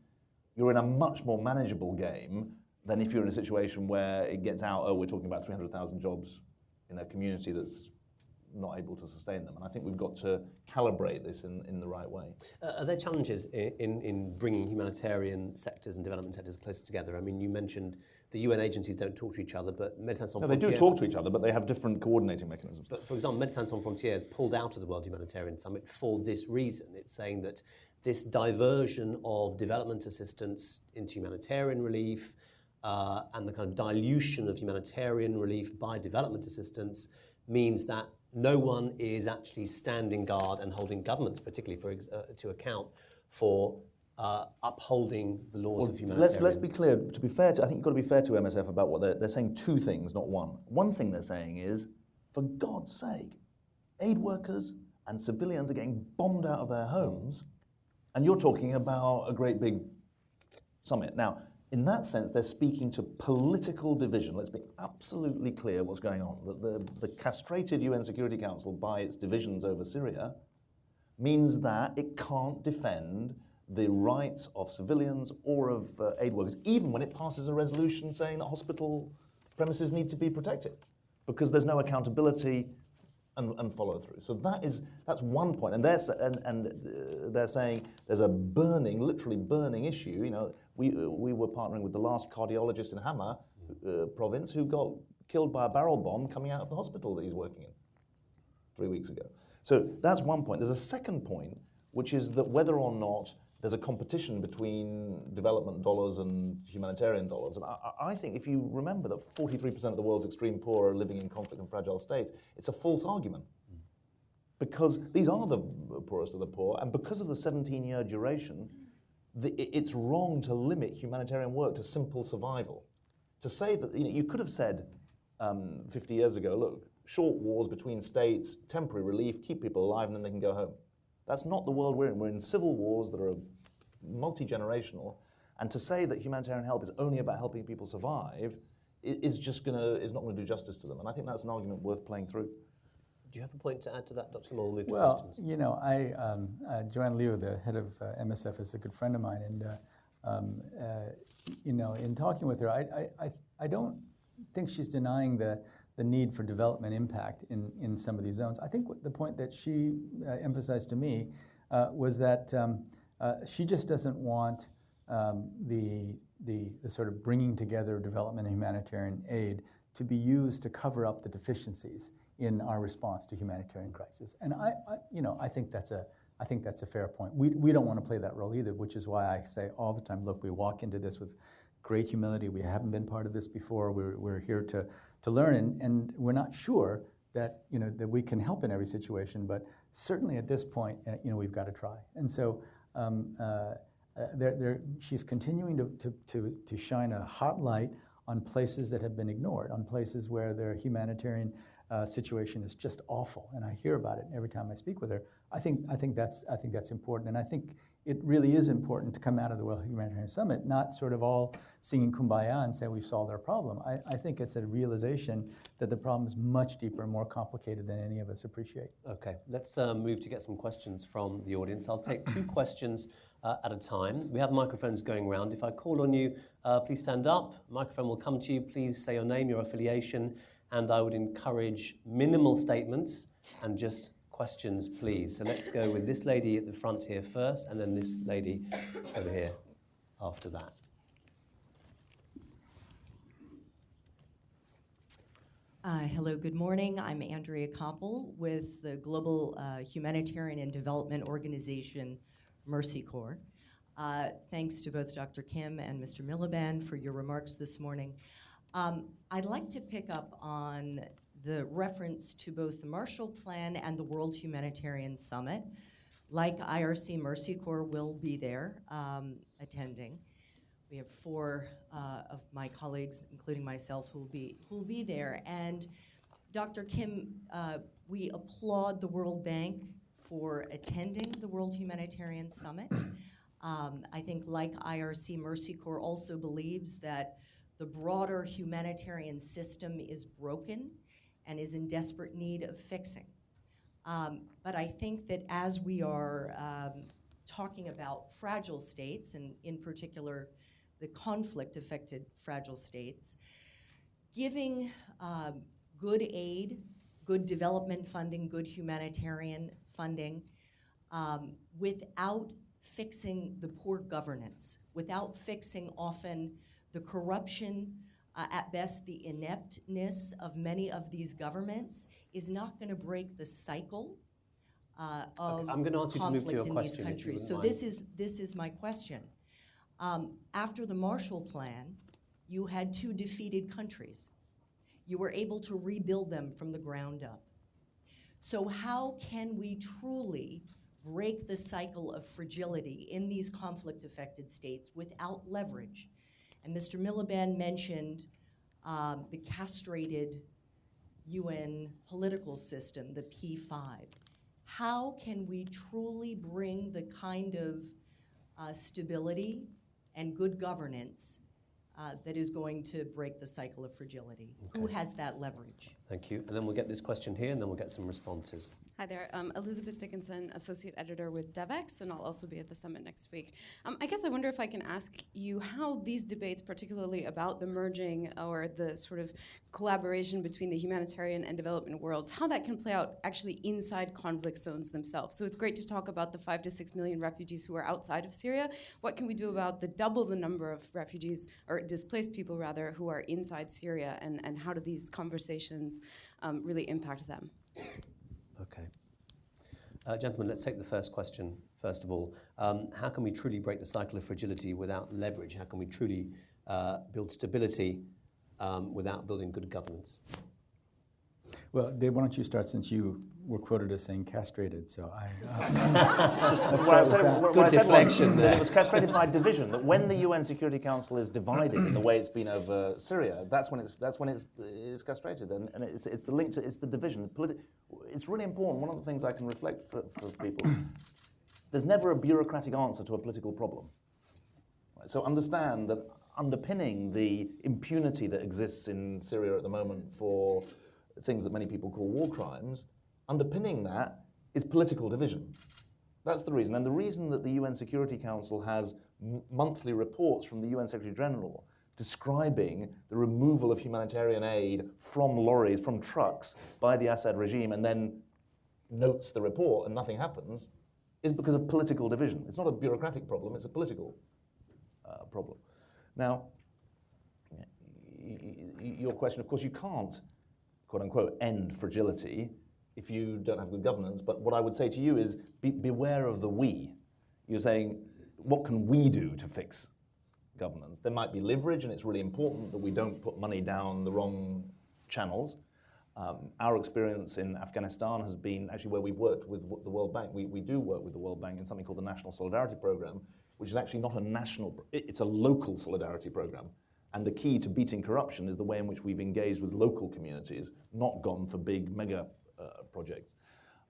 you're in a much more manageable game than if you're in a situation where it gets out, oh, we're talking about 300,000 jobs in a community that's not able to sustain them. And I think we've got to calibrate this in the right way. Are there challenges in bringing humanitarian sectors and development sectors closer together? I mean, you mentioned the UN agencies don't talk to each other, but Médecins Sans No, they Frontières... do talk to each other, but they have different coordinating mechanisms. But for example, Médecins Sans Frontières pulled out of the World Humanitarian Summit for this reason. It's saying that this diversion of development assistance into humanitarian relief and the kind of dilution of humanitarian relief by development assistance means that no one is actually standing guard and holding governments, particularly to account for upholding the laws of humanitarian. Let's be clear. To be fair, I think you've got to be fair to MSF about what they're saying. Two things, not one. One thing they're saying is, for God's sake, aid workers and civilians are getting bombed out of their homes, and you're talking about a great big summit. Now, in that sense, they're speaking to political division. Let's be absolutely clear what's going on. The castrated UN Security Council, by its divisions over Syria, means that it can't defend the rights of civilians or of aid workers, even when it passes a resolution saying that hospital premises need to be protected, because there's no accountability and follow through. So that's one point, and they're saying there's a burning, literally burning issue. You know, we were partnering with the last cardiologist in Hama province who got killed by a barrel bomb coming out of the hospital that he's working in 3 weeks ago. So that's one point. There's a second point, which is that whether or not there's a competition between development dollars and humanitarian dollars. And I think if you remember that 43% of the world's extreme poor are living in conflict and fragile states, it's a false argument. Because these are the poorest of the poor, and because of the 17-year duration, it's wrong to limit humanitarian work to simple survival. To say that, you could have said 50 years ago, look, short wars between states, temporary relief, keep people alive, and then they can go home. That's not the world we're in. We're in civil wars that are multi-generational, and to say that humanitarian help is only about helping people survive is not going to do justice to them. And I think that's an argument worth playing through. Do you have a point to add to that, Dr. Kim? We'll move to Well, questions. you know, Joanne Liu, the head of MSF, is a good friend of mine, and you know, in talking with her, I don't think she's denying the need for development impact in some of these zones. I think the point that she emphasized to me was that she just doesn't want the sort of bringing together of development and humanitarian aid to be used to cover up the deficiencies in our response to humanitarian crisis. And I think that's a fair point. We don't want to play that role either, which is why I say all the time, look, we walk into this with great humility. We haven't been part of this before. We're here to learn, and we're not sure that that we can help in every situation. But certainly at this point, we've got to try. And so she's continuing to shine a hot light on places that have been ignored, on places where their humanitarian situation is just awful. And I hear about it every time I speak with her. I think that's important, and I think it really is important to come out of the World Humanitarian Summit not sort of all singing kumbaya and say we've solved our problem. I think it's a realization that the problem is much deeper and more complicated than any of us appreciate. Okay, let's move to get some questions from the audience. I'll take 2 questions at a time. We have microphones going around. If I call on you, please stand up. Microphone will come to you. Please say your name, your affiliation, and I would encourage minimal statements and just questions, please. So let's go with this lady at the front here first, and then this lady over here after that. Hello, good morning. I'm Andrea Koppel with the Global Humanitarian and Development Organization, Mercy Corps. Thanks to both Dr. Kim and Mr. Miliband for your remarks this morning. I'd like to pick up on the reference to both the Marshall Plan and the World Humanitarian Summit. Like IRC, Mercy Corps will be there attending. We have 4 of my colleagues, including myself, who will be there. And Dr. Kim, we applaud the World Bank for attending the World Humanitarian Summit. I think like IRC, Mercy Corps also believes that the broader humanitarian system is broken and is in desperate need of fixing. But I think that as we are talking about fragile states, and in particular the conflict-affected fragile states, giving good aid, good development funding, good humanitarian funding, without fixing the poor governance, without fixing often the corruption, at best the ineptness of many of these governments, is not going to break the cycle of I'm going to ask you to move to your conflict in these question, if you countries. So wouldn't this is my question. After the Marshall Plan, you had two defeated countries. You were able to rebuild them from the ground up. So how can we truly break the cycle of fragility in these conflict-affected states without leverage? And Mr. Miliband mentioned the castrated UN political system, the P5. How can we truly bring the kind of stability and good governance that is going to break the cycle of fragility? Okay. Who has that leverage? Thank you. And then we'll get this question here, and then we'll get some responses. Hi there, Elizabeth Dickinson, Associate Editor with DevEx, and I'll also be at the summit next week. I guess I wonder if I can ask you how these debates, particularly about the merging or the sort of collaboration between the humanitarian and development worlds, how that can play out actually inside conflict zones themselves. So it's great to talk about the 5 to 6 million refugees who are outside of Syria. What can we do about the double the number of refugees, or displaced people rather, who are inside Syria, and how do these conversations really impact them? Okay. Gentlemen, let's take the first question first of all. How can we truly break the cycle of fragility without leverage? How can we truly build stability without building good governance? Well, Dave, why don't you start, since you were quoted as saying castrated, so Good deflection there. It was castrated by division, that when the UN Security Council is divided in the way it's been over Syria, that's when it's castrated, and it's the link to, it's the division. It's really important. One of the things I can reflect for people, there's never a bureaucratic answer to a political problem. Right? So understand that underpinning the impunity that exists in Syria at the moment for things that many people call war crimes, underpinning that is political division. That's the reason. And the reason that the UN Security Council has monthly reports from the UN Secretary General describing the removal of humanitarian aid from lorries, from trucks, by the Assad regime, and then notes the report and nothing happens, is because of political division. It's not a bureaucratic problem, it's a political problem. Now, your question, of course, you can't, quote unquote, end fragility if you don't have good governance. But what I would say to you is beware of the we. You're saying, what can we do to fix governance? There might be leverage, and it's really important that we don't put money down the wrong channels. Our experience in Afghanistan has been actually where we've worked with the World Bank. We do work with the World Bank in something called the National Solidarity Program, which is actually not a national, it's a local solidarity program. And the key to beating corruption is the way in which we've engaged with local communities, not gone for big mega projects.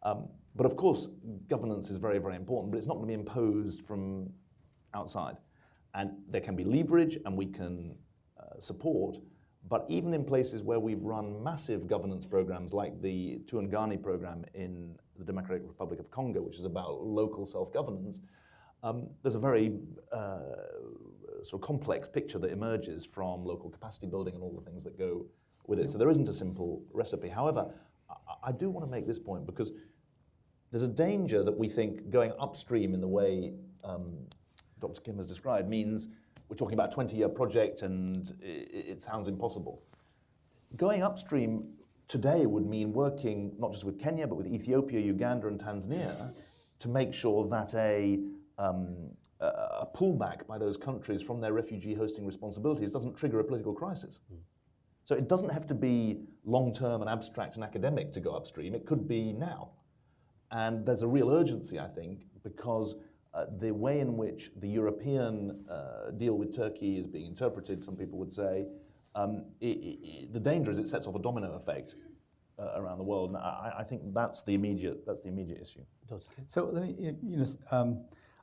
But of course, governance is very, very important, but it's not going to be imposed from outside. And there can be leverage, and we can support, but even in places where we've run massive governance programs like the Tuangani program in the Democratic Republic of Congo, which is about local self-governance, there's a very sort of complex picture that emerges from local capacity building and all the things that go with it. So there isn't a simple recipe. However, I do want to make this point, because there's a danger that we think going upstream in the way Dr. Kim has described means we're talking about a 20-year project and it sounds impossible. Going upstream today would mean working not just with Kenya, but with Ethiopia, Uganda, and Tanzania to make sure that a pullback by those countries from their refugee hosting responsibilities doesn't trigger a political crisis. So it doesn't have to be long-term and abstract and academic to go upstream. It could be now. And there's a real urgency, I think, because the way in which the European deal with Turkey is being interpreted, some people would say, the danger is it sets off a domino effect around the world. And I think that's the immediate issue. So let me,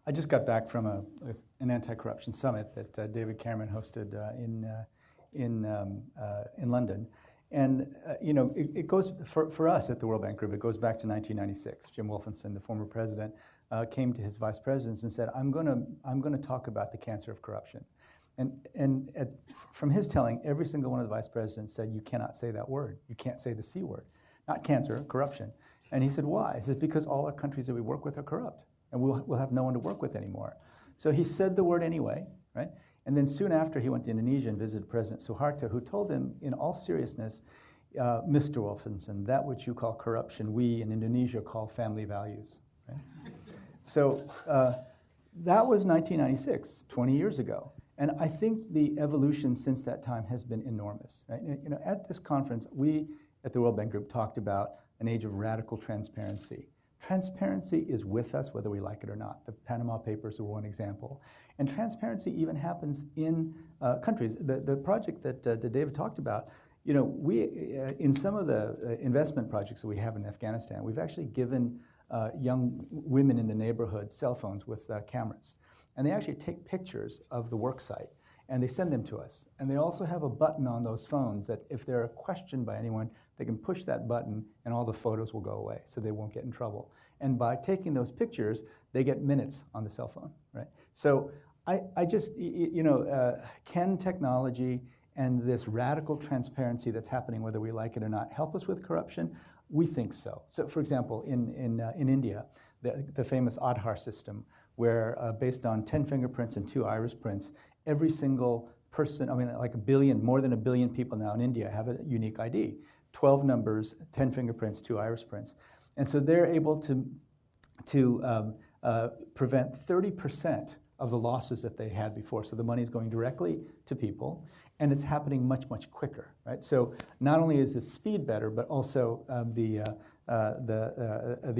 I just got back from an anti-corruption summit that David Cameron hosted in London, And it goes, for us at the World Bank Group, it goes back to 1996. Jim Wolfenson, the former president, came to his vice presidents and said, I'm going to talk about the cancer of corruption. And from his telling, every single one of the vice presidents said, you cannot say that word. You can't say the C word. Not cancer, corruption. And he said, why? He said, because all our countries that we work with are corrupt, and we'll have no one to work with anymore. So he said the word anyway, right? And then soon after, he went to Indonesia and visited President Suharto, who told him, in all seriousness, Mr. Wolfenson, that which you call corruption, we in Indonesia call family values. Right? So that was 1996, 20 years ago. And I think the evolution since that time has been enormous. Right? At this conference, we at the World Bank Group talked about an age of radical transparency. Transparency is with us whether we like it or not. The Panama Papers are one example. And transparency even happens in countries. The project that David talked about, we in some of the investment projects that we have in Afghanistan, we've actually given young women in the neighborhood cell phones with cameras. And they actually take pictures of the work site and they send them to us. And they also have a button on those phones that if they're questioned by anyone, they can push that button and all the photos will go away so they won't get in trouble. And by taking those pictures, they get minutes on the cell phone, right? So I just, can technology and this radical transparency that's happening, whether we like it or not, help us with corruption? We think so. So for example, in India, the famous Aadhaar system, where based on 10 fingerprints and 2 iris prints, every single person, like more than a billion people now in India have a unique ID. 12 numbers, 10 fingerprints, 2 iris prints. And so they're able to prevent 30% of the losses that they had before. So the money's going directly to people, and it's happening much, much quicker, right? So not only is the speed better, but also the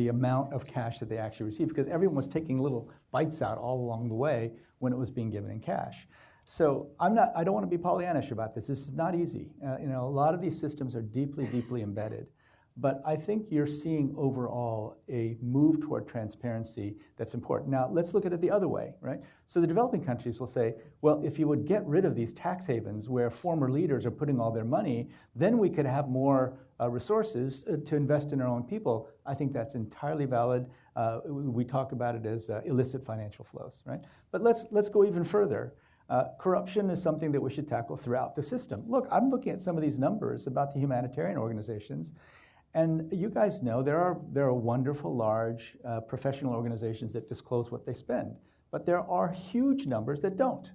amount of cash that they actually receive, because everyone was taking little bites out all along the way when it was being given in cash. So I don't want to be Pollyannish about this. This is not easy. A lot of these systems are deeply, deeply embedded. But I think you're seeing overall a move toward transparency that's important. Now, let's look at it the other way, right? So the developing countries will say, well, if you would get rid of these tax havens where former leaders are putting all their money, then we could have more resources to invest in our own people. I think that's entirely valid. We talk about it as illicit financial flows, right? But let's go even further. Corruption is something that we should tackle throughout the system. Look, I'm looking at some of these numbers about the humanitarian organizations. And you guys know there are wonderful, large professional organizations that disclose what they spend. But there are huge numbers that don't.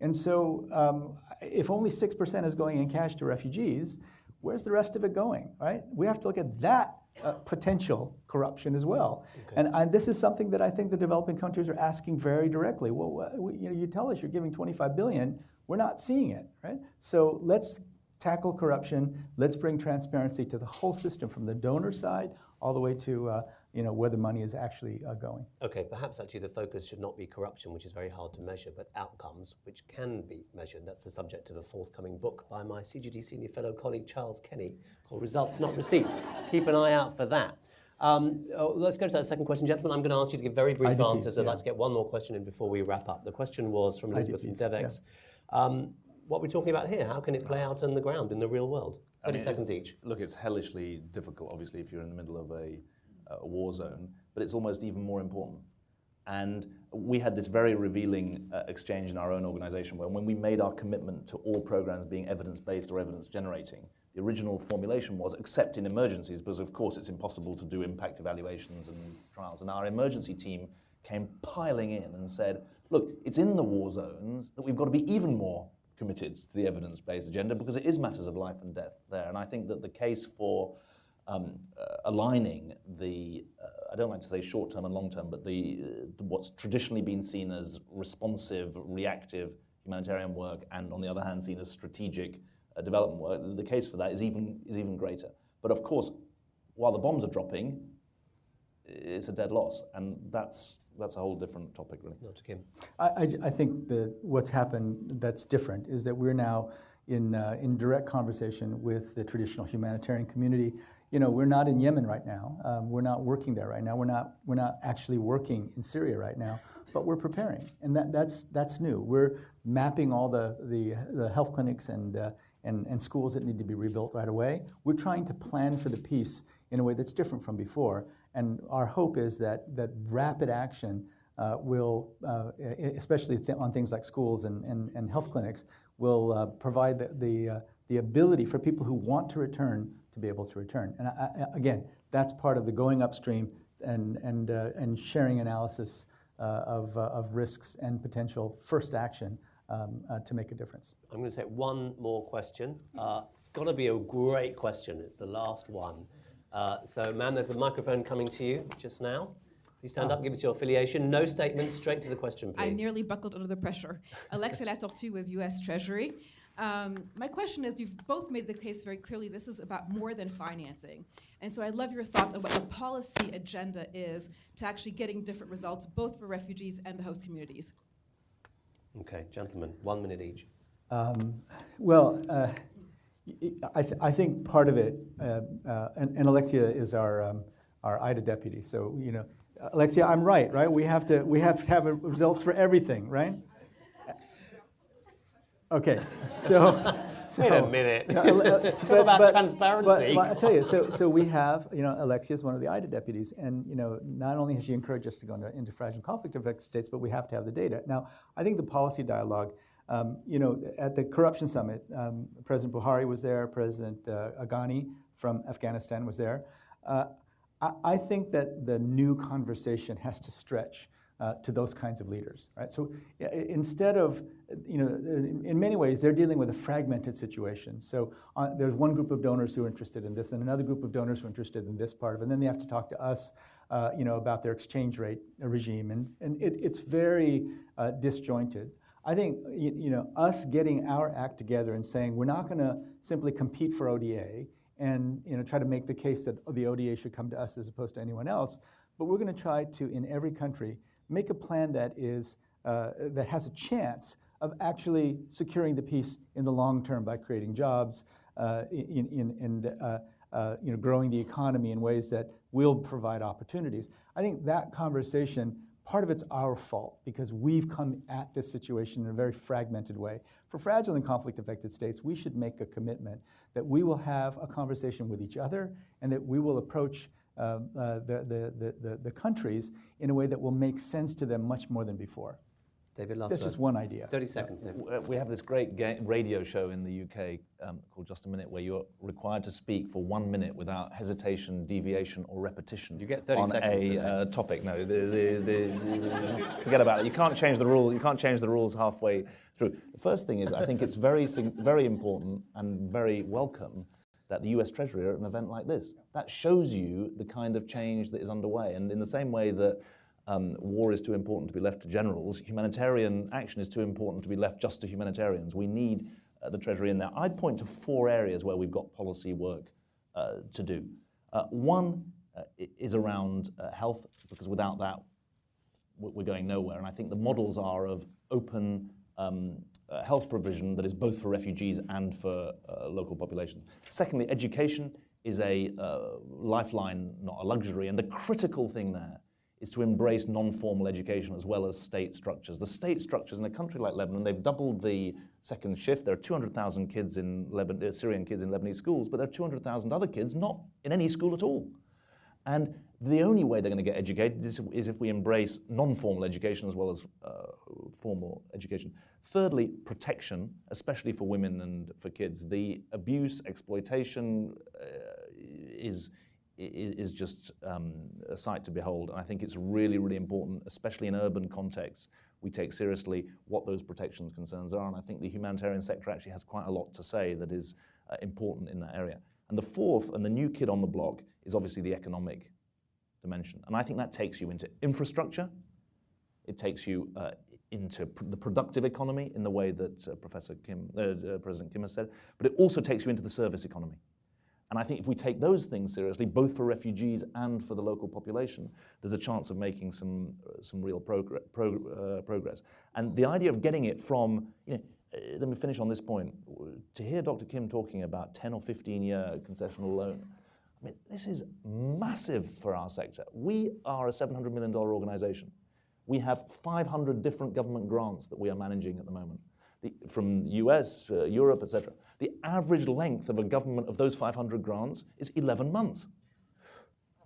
And so if only 6% is going in cash to refugees, where's the rest of it going, right? We have to look at that potential corruption as well. Okay. And this is something that I think the developing countries are asking very directly. Well, you tell us you're giving $25 billion, we're not seeing it, right? So let's tackle corruption. Let's bring transparency to the whole system, from the donor side all the way to where the money is actually going. Okay, perhaps actually the focus should not be corruption, which is very hard to measure, but outcomes, which can be measured. That's the subject of a forthcoming book by my CGD senior fellow colleague Charles Kenny, called Results Not Receipts. Keep an eye out for that. Let's go to that second question, gentlemen. I'm going to ask you to give very brief answers. I'd like to get one more question in before we wrap up. The question was from Elizabeth from DevEx. Yeah. What we're talking about here, how can it play out on the ground in the real world? 30 seconds each. Look, it's hellishly difficult, obviously, if you're in the middle of a war zone, but it's almost even more important. And we had this very revealing exchange in our own organization where when we made our commitment to all programs being evidence-based or evidence-generating, the original formulation was except in emergencies, because of course it's impossible to do impact evaluations and trials. And our emergency team came piling in and said, look, it's in the war zones that we've got to be even more committed to the evidence-based agenda, because it is matters of life and death there. And I think that the case for aligning the, I don't like to say short-term and long-term, but what's traditionally been seen as responsive, reactive humanitarian work, and on the other hand seen as strategic development work, the case for that is even greater. But of course, while the bombs are dropping, it's a dead loss, and that's a whole different topic, really. Dr. Kim. I think that what's happened that's different is that we're now in direct conversation with the traditional humanitarian community. We're not in Yemen right now. We're not working there right now. We're not actually working in Syria right now. but we're preparing, and that's new. We're mapping all the health clinics and schools that need to be rebuilt right away. We're trying to plan for the peace in a way that's different from before, and our hope is that rapid action will, especially on things like schools and health clinics, will provide the ability for people who want to return to be able to return. And again, that's part of the going upstream and sharing analysis of risks and potential first action to make a difference. I'm going to take one more question. It's got to be a great question. It's the last one. So, ma'am, there's a microphone coming to you just now. Please stand up, give us your affiliation. No statements, straight to the question, please. I nearly buckled under the pressure. Alexia Latortue with U.S. Treasury. My question is, you've both made the case very clearly this is about more than financing. And so I'd love your thoughts on what the policy agenda is to actually getting different results, both for refugees and the host communities. Okay, gentlemen, 1 minute each. I think part of it, and Alexia is our IDA deputy, so Alexia, I'm right? We have to have results for everything, right? Okay, so wait a minute. Talk about transparency. But I tell you, so we have, Alexia is one of the IDA deputies, and not only has she encouraged us to go into fragile conflict-affected states, but we have to have the data. Now, I think the policy dialogue, at the Corruption Summit, President Buhari was there, President Ghani from Afghanistan was there. I think that the new conversation has to stretch to those kinds of leaders, right? So instead of, in many ways, they're dealing with a fragmented situation. So there's one group of donors who are interested in this, and another group of donors who are interested in this part of it, and then they have to talk to us, about their exchange rate regime, and it's very disjointed. I think, us getting our act together and saying we're not going to simply compete for ODA and try to make the case that the ODA should come to us as opposed to anyone else, but we're going to try to, in every country, make a plan that is that has a chance of actually securing the peace in the long term by creating jobs and growing the economy in ways that will provide opportunities. I think that conversation, part of it's our fault because we've come at this situation in a very fragmented way. For fragile and conflict-affected states, we should make a commitment that we will have a conversation with each other and that we will approach the countries in a way that will make sense to them much more than before. David, That's just one idea. 30 seconds. David. We have this great radio show in the UK called Just a Minute, where you're required to speak for 1 minute without hesitation, deviation, or repetition. You get 30 on seconds a topic. No, forget about it. You can't change the rules. You can't change the rules halfway through. The first thing is, I think it's very, very important and very welcome that the US Treasury are at an event like this. That shows you the kind of change that is underway. And in the same way that war is too important to be left to generals, humanitarian action is too important to be left just to humanitarians. We need the Treasury in there. I'd point to 4 areas where we've got policy work to do. One is around health, because without that, we're going nowhere. And I think the models are of open health provision that is both for refugees and for local populations. Secondly, education is a lifeline, not a luxury. And the critical thing there is to embrace non-formal education as well as state structures. The state structures in a country like Lebanon, they've doubled the second shift. There are 200,000 kids in Syrian kids in Lebanese schools, but there are 200,000 other kids not in any school at all. And the only way they're going to get educated is if we embrace non-formal education as well as formal education. Thirdly, protection, especially for women and for kids. The abuse, exploitation is just a sight to behold. And I think it's really, really important, especially in urban contexts, we take seriously what those protections concerns are. And I think the humanitarian sector actually has quite a lot to say that is important in that area. And the fourth, and the new kid on the block, is obviously the economic dimension. And I think that takes you into infrastructure. It takes you into the productive economy in the way that President Kim has said, but it also takes you into the service economy. And I think if we take those things seriously, both for refugees and for the local population, there's a chance of making some real progress. And the idea of getting it from, let me finish on this point. To hear Dr. Kim talking about 10 or 15-year concessional loan, I mean, this is massive for our sector. We are a $700 million organization. We have 500 different government grants that we are managing at the moment, from US, Europe, etc. The average length of a government of those 500 grants is 11 months.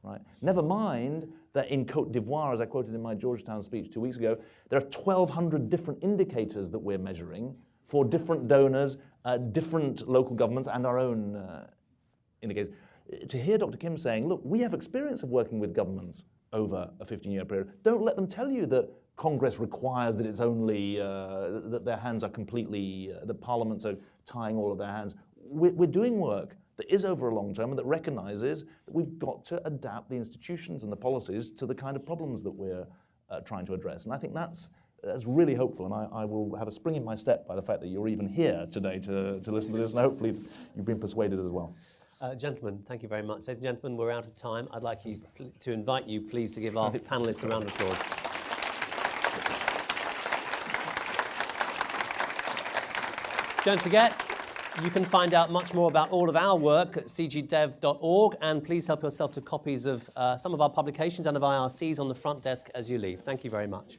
Right? Never mind that in Côte d'Ivoire, as I quoted in my Georgetown speech 2 weeks ago, there are 1,200 different indicators that we're measuring for different donors, different local governments, and our own indicators. To hear Dr. Kim saying, look, we have experience of working with governments over a 15-year period. Don't let them tell you that Congress requires that it's only, that their hands are completely, that parliaments are tying all of their hands. We're doing work that is over a long term and that recognizes that we've got to adapt the institutions and the policies to the kind of problems that we're trying to address. And I think that's really hopeful, and I will have a spring in my step by the fact that you're even here today to listen to this, and hopefully you've been persuaded as well. Gentlemen, thank you very much. Ladies and gentlemen, we're out of time. I'd like you to invite you, please, to give our panellists a round of applause. Don't forget, you can find out much more about all of our work at cgdev.org, and please help yourself to copies of some of our publications and of IRCs on the front desk as you leave. Thank you very much.